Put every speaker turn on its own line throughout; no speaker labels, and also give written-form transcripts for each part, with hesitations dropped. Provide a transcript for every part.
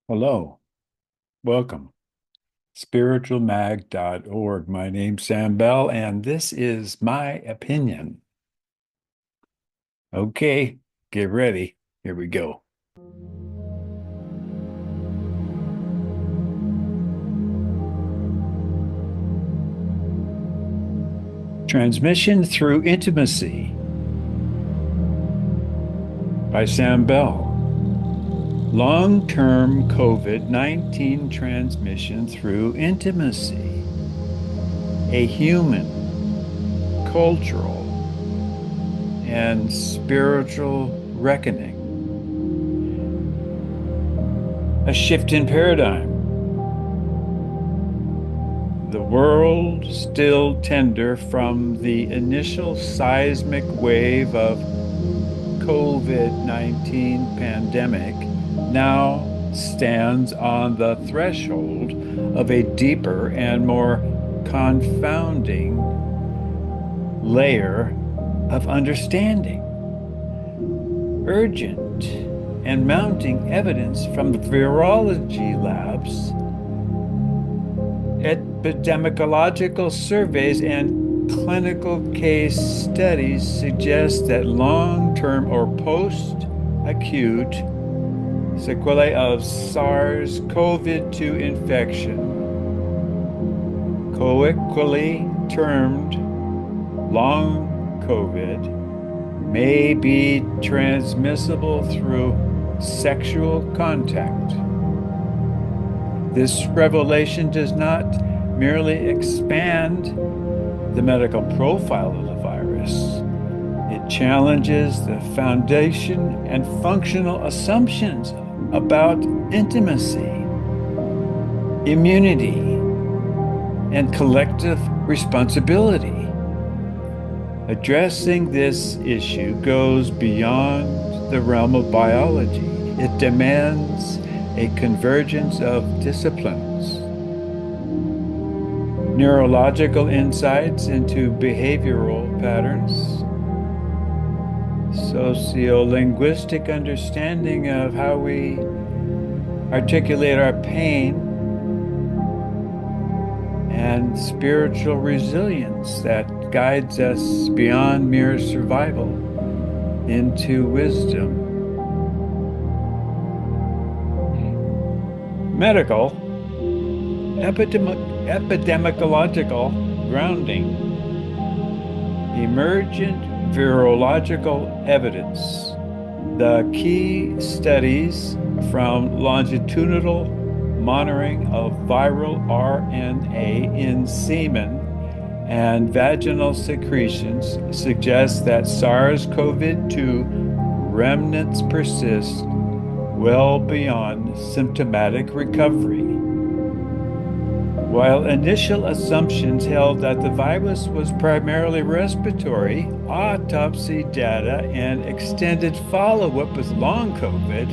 Hello, welcome. Spiritualmag.org. My name's Sam Bell, and this is my opinion. Okay, get ready. Here we go. Transmission Through Intimacy by Sam Bell. Long-term COVID-19 transmission through intimacy. A human, cultural, and spiritual reckoning. A shift in paradigm. The world still tender from the initial seismic wave of COVID-19 pandemic now stands on the threshold of a deeper and more confounding layer of understanding. Urgent and mounting evidence from the virology labs, epidemiological surveys, and clinical case studies suggest that long-term or post-acute sequelae of SARS-CoV-2 infection, colloquially termed long COVID, may be transmissible through sexual contact. This revelation does not merely expand the medical profile of the virus. It challenges the foundation and functional assumptions about intimacy, immunity, and collective responsibility. Addressing this issue goes beyond the realm of biology. It demands a convergence of disciplines, neurological insights into behavioral patterns, sociolinguistic understanding of how we articulate our pain, and spiritual resilience that guides us beyond mere survival into wisdom. Medical, epidemiological grounding, emergent virological evidence. The key studies from longitudinal monitoring of viral RNA in semen and vaginal secretions suggest that SARS-CoV-2 remnants persist well beyond symptomatic recovery. While initial assumptions held that the virus was primarily respiratory, autopsy data and extended follow-up with long COVID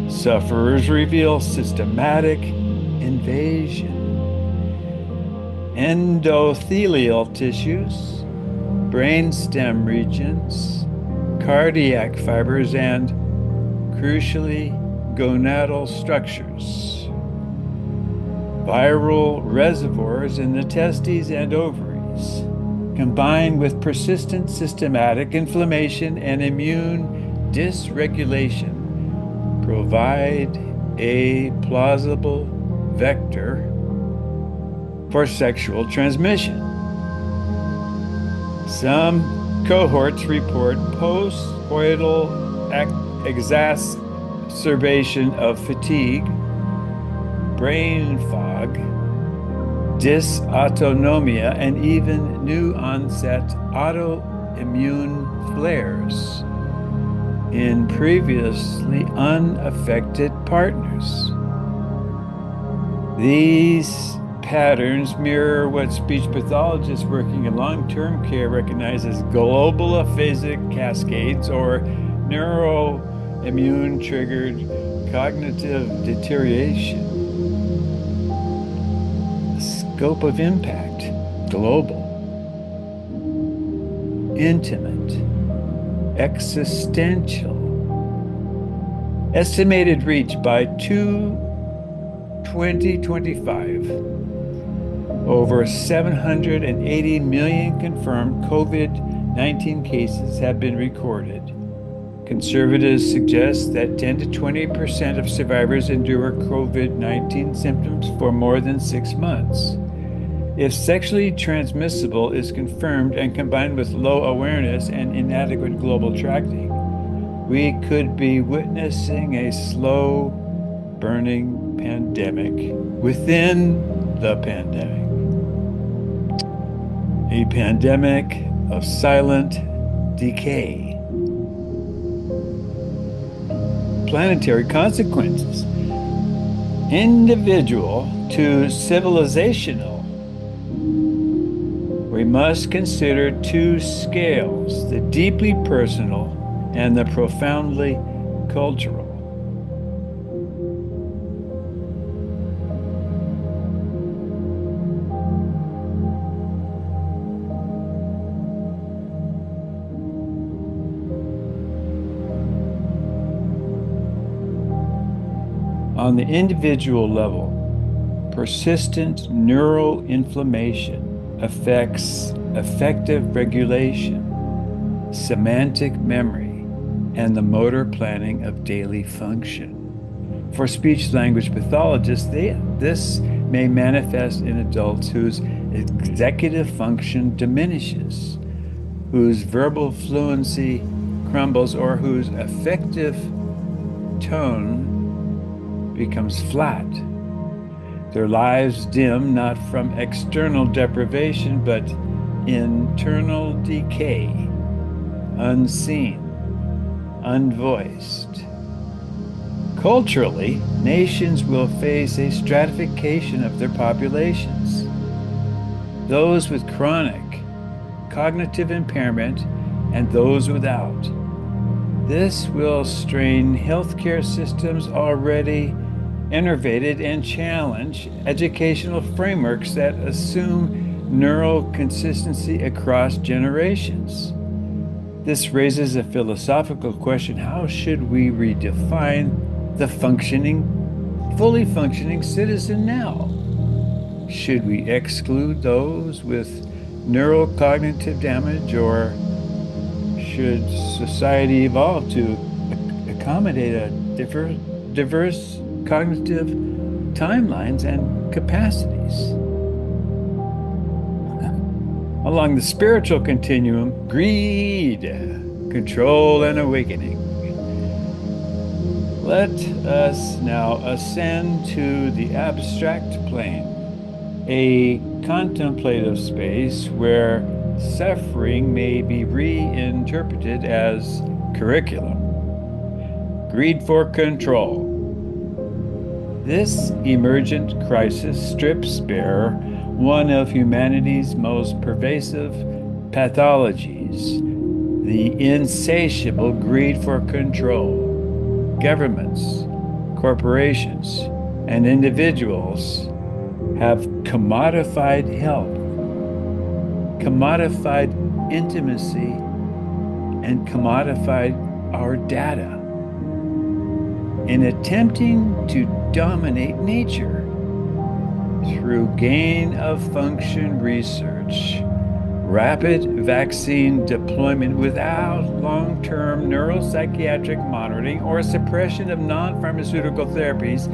sufferers reveal systematic invasion. Endothelial tissues, brainstem regions, cardiac fibers, and, crucially, gonadal structures. Viral reservoirs in the testes and ovaries, combined with persistent systematic inflammation and immune dysregulation, provide a plausible vector for sexual transmission. Some cohorts report post-coital exacerbation of fatigue, brain fog, dysautonomia, and even new onset autoimmune flares in previously unaffected partners. These patterns mirror what speech pathologists working in long-term care recognize as global aphasic cascades or neuroimmune-triggered cognitive deterioration. Scope of impact, global, intimate, existential, estimated reach by 2 2025, over 780 million confirmed COVID-19 cases have been recorded. Conservatives suggest that 10 to 20% of survivors endure COVID-19 symptoms for more than 6 months. If sexually transmissible is confirmed and combined with low awareness and inadequate global tracking, we could be witnessing a slow burning pandemic within the pandemic. A pandemic of silent decay. Planetary consequences. Individual to civilizational. We must consider two scales, the deeply personal and the profoundly cultural. On the individual level, persistent neural inflammation affects affective regulation, semantic memory, and the motor planning of daily function. For speech-language pathologists, this may manifest in adults whose executive function diminishes, whose verbal fluency crumbles, or whose affective tone becomes flat. Their lives dim not from external deprivation, but internal decay, unseen, unvoiced. Culturally, nations will face a stratification of their populations. Those with chronic cognitive impairment and those without. This will strain healthcare systems already innovated and challenge educational frameworks that assume neural consistency across generations. This raises a philosophical question: how should we redefine the fully functioning citizen now? Should we exclude those with neurocognitive damage, or should society evolve to accommodate a diverse cognitive timelines and capacities? Along the spiritual continuum, greed, control, and awakening. Let us now ascend to the abstract plane, a contemplative space where suffering may be reinterpreted as curriculum. Greed for control. This emergent crisis strips bare one of humanity's most pervasive pathologies, the insatiable greed for control. Governments, corporations, and individuals have commodified health, commodified intimacy, and commodified our data. In attempting to dominate nature through gain of function research, rapid vaccine deployment without long-term neuropsychiatric monitoring, or suppression of non-pharmaceutical therapies,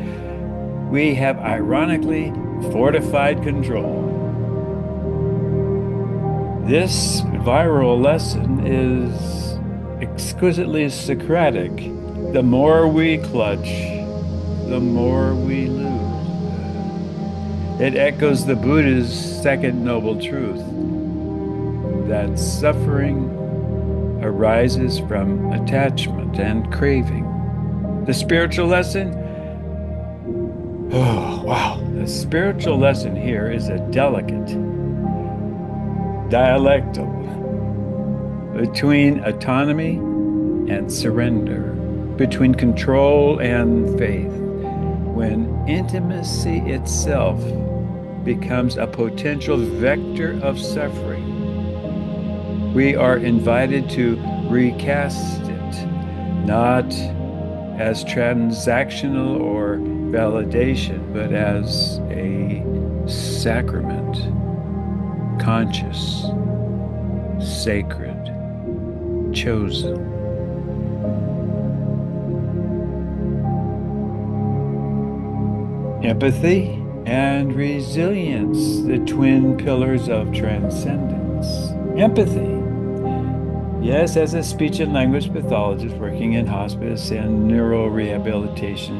we have ironically fortified control. This viral lesson is exquisitely Socratic. The more we clutch, the more we lose. It echoes the Buddha's second noble truth, that suffering arises from attachment and craving. The spiritual lesson? Oh, wow. The spiritual lesson here is a delicate dialectal between autonomy and surrender, between control and faith. When intimacy itself becomes a potential vector of suffering, we are invited to recast it, not as transactional or validation, but as a sacrament, conscious, sacred, chosen. Empathy and resilience, the twin pillars of transcendence. Empathy. Yes, as a speech and language pathologist working in hospice and neurorehabilitation,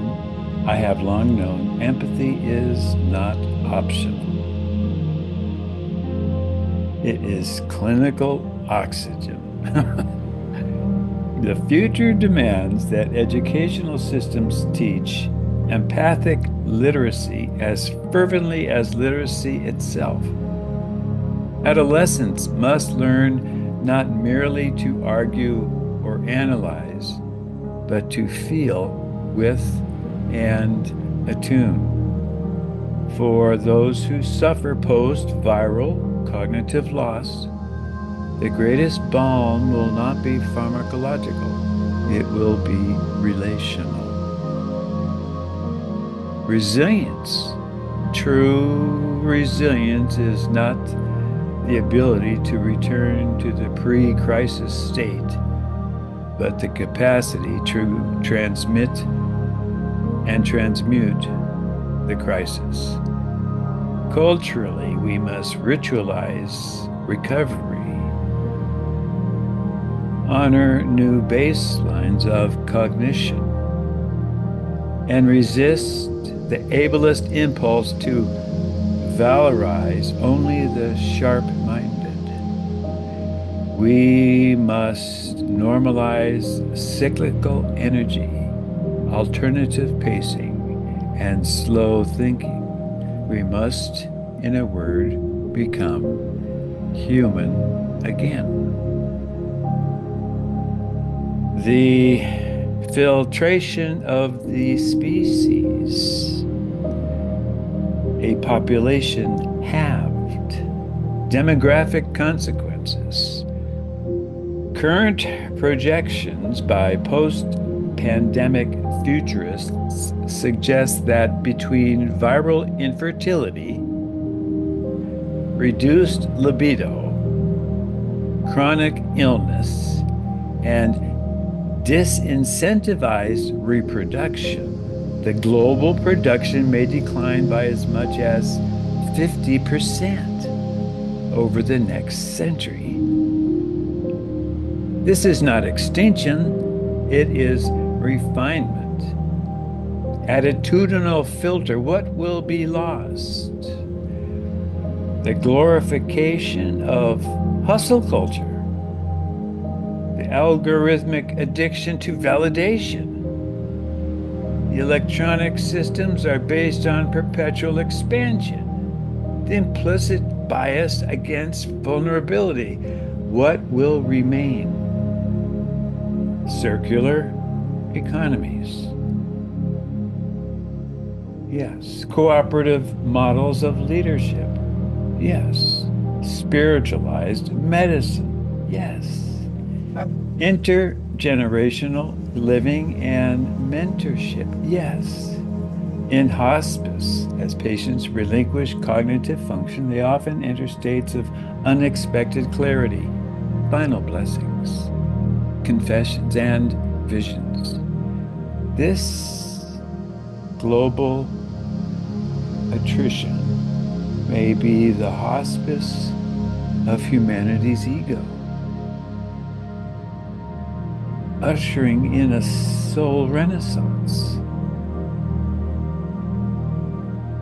I have long known empathy is not optional. It is clinical oxygen. The future demands that educational systems teach empathic literacy as fervently as literacy itself. Adolescents must learn not merely to argue or analyze, but to feel with and attune. For those who suffer post-viral cognitive loss, the greatest balm will not be pharmacological, it will be relational. Resilience. True resilience is not the ability to return to the pre-crisis state, but the capacity to transmit and transmute the crisis. Culturally, we must ritualize recovery, honor new baselines of cognition, and resist the ableist impulse to valorize only the sharp-minded. We must normalize cyclical energy, alternative pacing, and slow thinking. We must, in a word, become human again. The filtration of the species. A population halved. Demographic consequences. Current projections by post-pandemic futurists suggest that between viral infertility, reduced libido, chronic illness, and disincentivized reproduction, the global production may decline by as much as 50% over the next century. This is not extinction, it is refinement. Attitudinal filter, what will be lost? The glorification of hustle culture, the algorithmic addiction to validation. The electronic systems are based on perpetual expansion. The implicit bias against vulnerability. What will remain? Circular economies. Yes. Cooperative models of leadership. Yes. Spiritualized medicine. Yes. Intergenerational living and mentorship. Yes. In hospice, as patients relinquish cognitive function, they often enter states of unexpected clarity, final blessings, confessions, and visions. This global attrition may be the hospice of humanity's ego, ushering in a soul renaissance.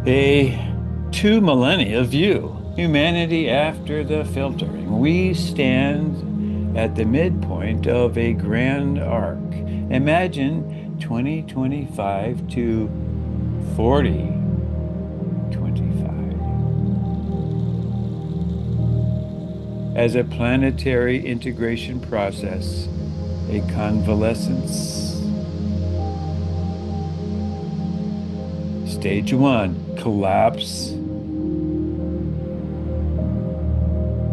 A 2 millennia view, humanity after the filtering. We stand at the midpoint of a grand arc. Imagine 2025 to 4025 as a planetary integration process, a convalescence. Stage 1, collapse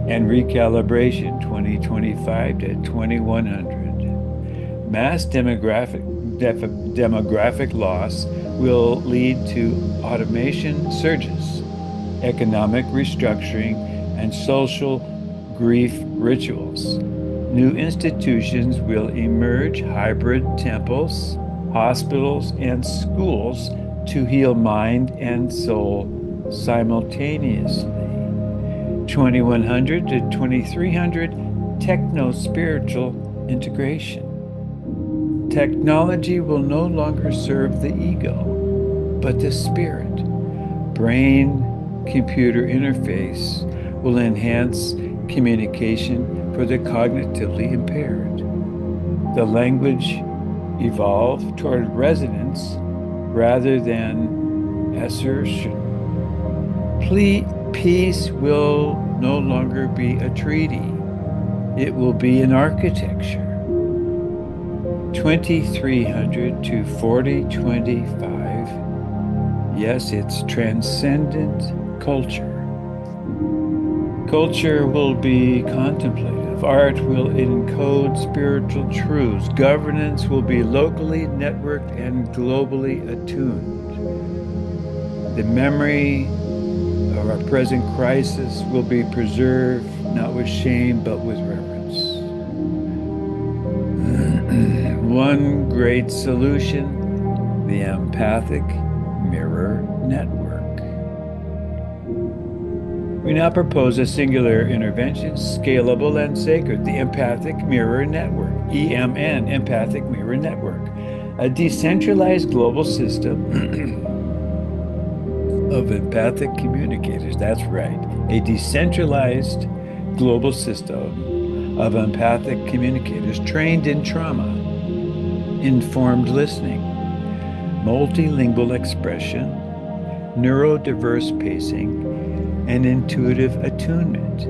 and recalibration, 2025 to 2100. Mass demographic loss will lead to automation surges, economic restructuring, and social grief rituals. New institutions will emerge, hybrid temples, hospitals, and schools to heal mind and soul simultaneously. 2100 to 2300 techno-spiritual integration. Technology will no longer serve the ego, but the spirit. Brain-computer interface will enhance communication for the cognitively impaired. The language evolve toward resonance rather than assertion. Peace will no longer be a treaty. It will be an architecture. 2300 to 4025. Yes, it's transcendent culture. Culture will be contemplative. Art will encode spiritual truths. Governance will be locally networked and globally attuned. The memory of our present crisis will be preserved, not with shame, but with reverence. One great solution, the empathic mirror network. We now propose a singular intervention, scalable and sacred, the Empathic Mirror Network, EMN, Empathic Mirror Network, a decentralized global system of empathic communicators. That's right, a decentralized global system of empathic communicators trained in trauma, informed listening, multilingual expression, neurodiverse pacing, and intuitive attunement.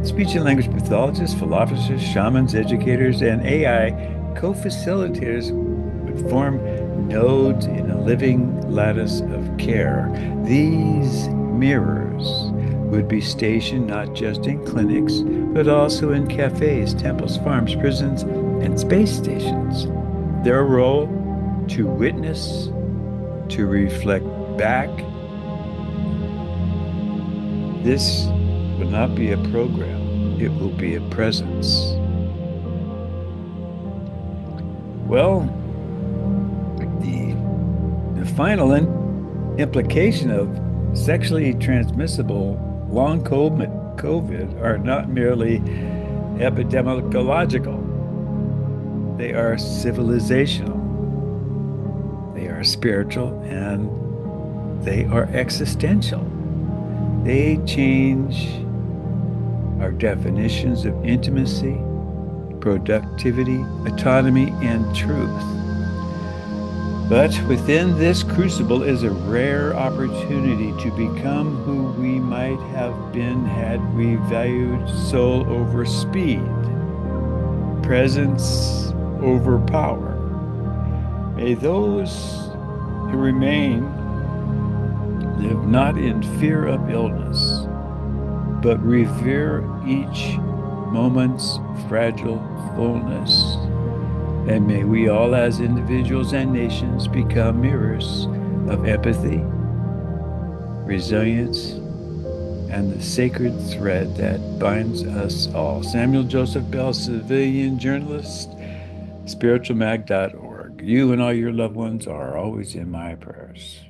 Speech and language pathologists, philosophers, shamans, educators, and AI co-facilitators would form nodes in a living lattice of care. These mirrors would be stationed not just in clinics, but also in cafes, temples, farms, prisons, and space stations. Their role to witness, to reflect back. This will not be a program, it will be a presence. Well, the final implication of sexually transmissible long COVID are not merely epidemiological. They are civilizational. They are spiritual, and they are existential. They change our definitions of intimacy, productivity, autonomy, and truth. But within this crucible is a rare opportunity to become who we might have been had we valued soul over speed, presence over power. May those who remain live not in fear of illness, but revere each moment's fragile fullness. And may we all as individuals and nations become mirrors of empathy, resilience, and the sacred thread that binds us all. Samuel Joseph Bell, civilian journalist, spiritualmag.org. You and all your loved ones are always in my prayers.